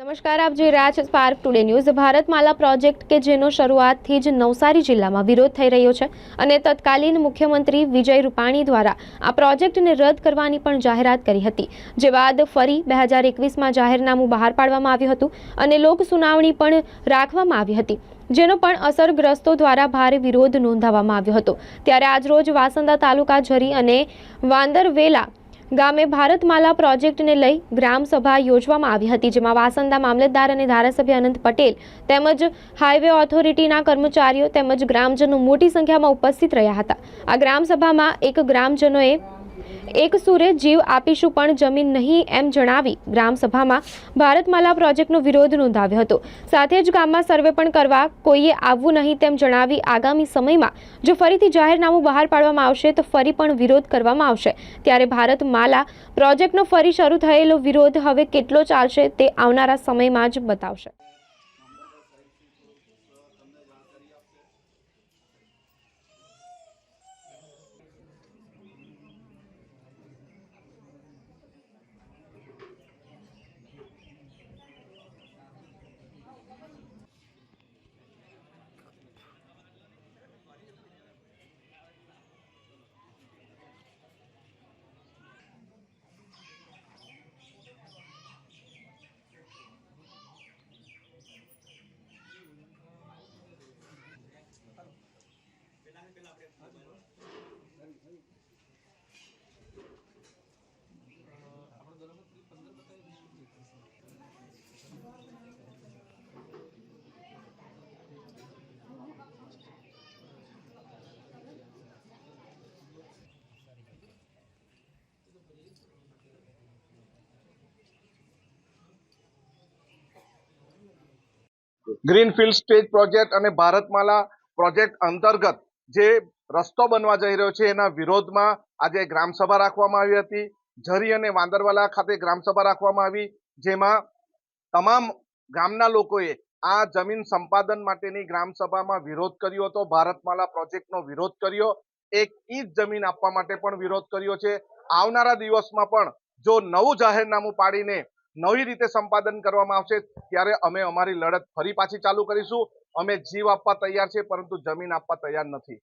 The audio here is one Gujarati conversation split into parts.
નમસ્કાર, આપ જોઈ રહ્યા છો spark today news. Bharatmala project કે જેનો શરૂઆતથી જ નવસારી જિલ્લામાં વિરોધ થઈ રહ્યો છે અને તત્કાલીન મુખ્યમંત્રી વિજય રૂપાણી દ્વારા આ પ્રોજેક્ટને રદ કરવાની પણ જાહેરાત કરી હતી, જે બાદ ફરી 2021માં જાહેરનામું બહાર પાડવામાં આવ્યું હતું અને લોક સુનાવણી પણ રાખવામાં આવી હતી, જેનો પણ અસરગ્રસ્તો દ્વારા ભારે વિરોધ નોંધાવવામાં આવ્યો હતો। ત્યારે આજરોજ વાસંદા તાલુકા ઝરી અને વાંદરવેલા ગામે ભારતમાલા પ્રોજેક્ટને લઈ ગ્રામસભા યોજવામાં આવી હતી, જેમાં વાસંદા મામલતદાર અને ધારાસભ્ય અનંત પટેલ તેમજ હાઈવે ઓથોરિટીના કર્મચારીઓ તેમજ ગ્રામજનો મોટી સંખ્યામાં ઉપસ્થિત રહ્યા હતા। આ ગ્રામસભામાં એક ગ્રામજનોએ એક સુરે જીવ આપીશું પણ જમીન નહીં એમ જણાવી ગ્રામસભામાં ભારતમાલા પ્રોજેક્ટનો વિરોધ નોંધાવ્યો હતો। સાથે જ ગામમાં સર્વે પણ કરવા કોઈએ આવવું નહીં તેમ જણાવી આગામી સમયમાં જો ફરીથી જાહેરનામું બહાર પાડવામાં આવશે તો ફરી પણ વિરોધ કરવામાં આવશે। ત્યારે ભારતમાલા પ્રોજેક્ટનો ફરી શરૂ થયેલો વિરોધ હવે કેટલો ચાલશે તે આવનારા સમયમાં જ બતાવશે। ગ્રીનફિલ્ડ સ્ટેજ પ્રોજેક્ટ અને ભારતમાલા પ્રોજેક્ટ અંતર્ગત જે રસ્તો બનવા જઈ રહ્યો છે એના વિરોધમાં આજે ગ્રામસભા રાખવામાં આવી હતી। ઝરી અને વાંદરવાલા ખાતે ગ્રામસભા રાખવામાં આવી, જેમાં તમામ ગામના લોકોએ આ જમીન સંપાદન માટેની ગ્રામસભામાં વિરોધ કર્યો હતો। ભારતમાલા પ્રોજેક્ટનો વિરોધ કર્યો, એક ઇંચ જમીન આપવા માટે પણ વિરોધ કર્યો છે। આવનારા દિવસમાં પણ જો નવું જાહેરનામું પાડીને નવી રીતે સંપાદન કરવામાં આવશે ત્યારે અમે અમારી લડત ફરી પાછી ચાલુ કરીશું। અમે જીવ આપવા તૈયાર છે, પરંતુ જમીન આપવા તૈયાર નથી।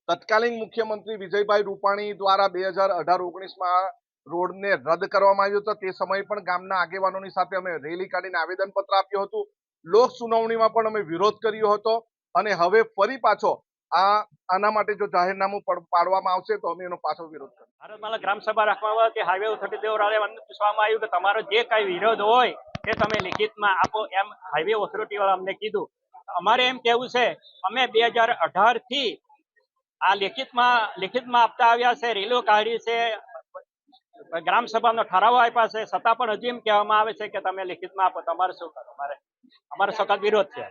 તત્કાલીન મુખ્યમંત્રી વિજયભાઈ રૂપાણી દ્વારા 2018-19માં રોડને રદ કરવામાં આવ્યો હતો। તે સમયે પણ ગામના આગેવાનોની સાથે અમે રેલી કાઢીને આવેદનપત્ર આપ્યું હતું। લોક સુનાવણીમાં પણ અમે વિરોધ કર્યો હતો અને હવે ફરી પાછો આના માટે જો જાહેરનામું પાડવામાં આવશે તો અમે એનો પાછો વિરોધ કરીશું। ભારતમાલા ગ્રામસભા રાખવામાં આવે કે હાઈવે ઓથોરિટી દ્વારા પૂછવામાં આવ્યું કે તમારો જે કઈ વિરોધ હોય તે તમે લિખિતમાં આપો, એમ હાઈવે ઓથોરિટી વાળા અમને કીધું। અમારે એમ કેવું છે, અમે 2018 થી આ લિખિતમાં આપતા આવ્યા છે, રેલીઓ કાઢી છે, ગ્રામસભાનો ઠરાવો આપ્યા છે, છતાં પણ હજી એમ કહેવામાં આવે છે કે તમે લિખિતમાં આપો। તમારે શું કરો? અમારો સખત વિરોધ છે।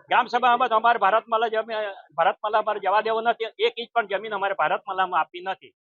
ગ્રામસભામાં અમારે ભારતમાલા અમારે જવા દેવો નથી, એક ઇંચ પણ જમીન અમારે ભારતમાલામાં આપી નથી।